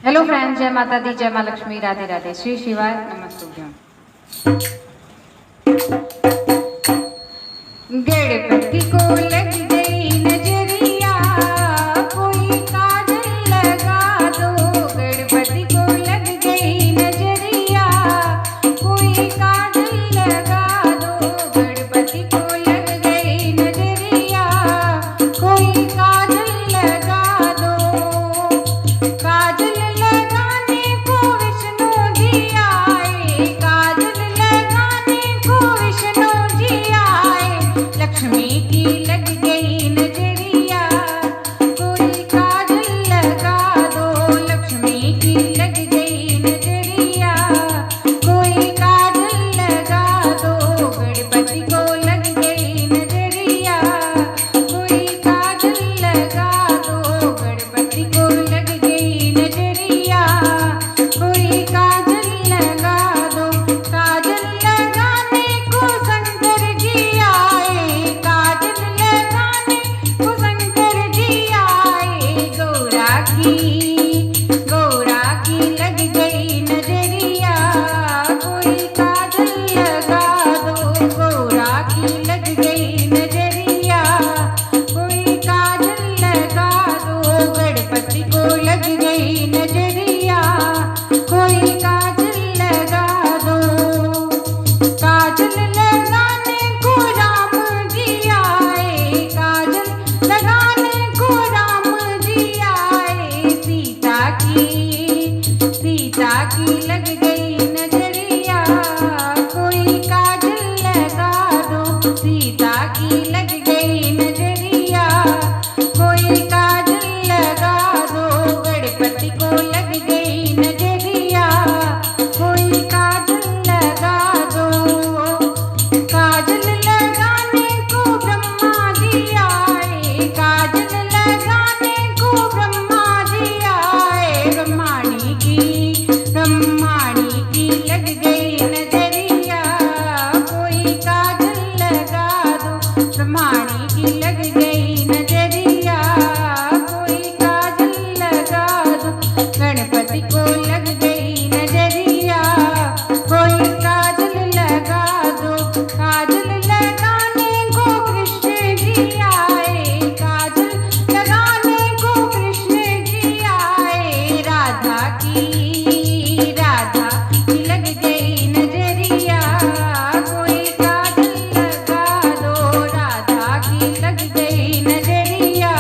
Hello friends, जय माता दी, जय माँ लक्ष्मी, राधे राधे, श्री शिवाय, नमस्तुभ्यम। गणपति को लग गई नजरिया, कोई काजल लगा दो। गणपति को लग गई नजरिया, कोई काजल लगा दो। गणपति को लग गई नजरिया, कोई काजल लगा दो। काजल लगाने को विष्णु जी आए, काजल लगाने को विष्णु जी आए। लक्ष्मी की लग गई नजरिया, कोई काजल लगा दो। लक्ष्मी की लग गई नजरिया, कोई काजल लगा दो। गणपति को लग गई नजरिया, कोई काजल लगा दो। गणपति को लग गई नजरिया, कोई काजल लगा दो। काजल लगाने को शंकर जी आए, काजल लगाने को शंकर जी आए। गौरा की लग गई नजरिया, कोई काजल लगा दो। गौरा की लग गई नजरिया, कोई काजल लगा दो। गणपति को लग गई नजरिया, कोई काजल लगा दो। काजल लगाने को राम जी आए, काजल लगाने को राम जी आए। सीता की लग गई नजरिया, कोई काजल लगा दो। सीता की लग गई नजरिया, कोई काजल लगा दो। गणपति को लग गई नजरिया, कोई काजल लगा दो। काजल लगाने को ब्रह्मा जी आए, काजल लगाने को ब्रह्मा जी आए। ब्रह्माणी की लग गई नजरिया, कोई काजल लगा दो। ब्रह्माणी की लग गई नजरिया, कोई काजल लगा दो। गणपति को लग गई नजरिया, कोई काजल लगा दो। काजल लगाने को कृष्ण जी आए, काजल लगाने को कृष्ण जी आए। राधा की लग गई नजरिया, कोई काजल लगा दो। राधा की लग गई नजरिया,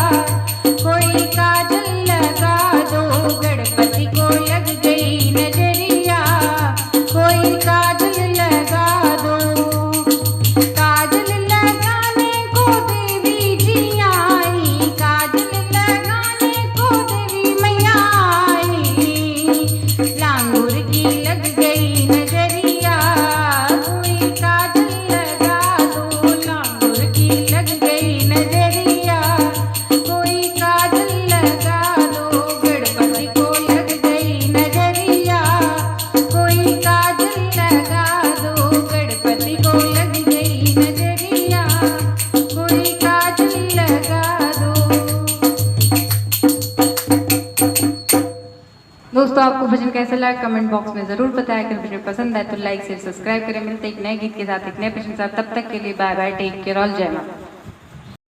कोई काजल लगा दो। गणपति को लग गई नजरिया, कोई काजल लगा दो। काजल लगाने को देवी जी आई, काजल लगाने को देवी मैया आई। लांगुर की लग गई नजरिया, कोई काजल लगा दो। लांगुर की लग गई नजरिया, कोई काजल लगा दो। गणपति को लग गई नजरिया, कोई काजल लगा दो। गणपति को लग गई नजरिया, कोई काजल लगा दो। दोस्तों, आपको भजन कैसा लगा कमेंट बॉक्स में जरूर बताया करें। वीडियो पसंद आए तो लाइक शेयर सब्सक्राइब करें। मिलते एक नए गीत के साथ, एक नए भजन के साथ। तब तक के लिए bye bye, take care, all, जय मां।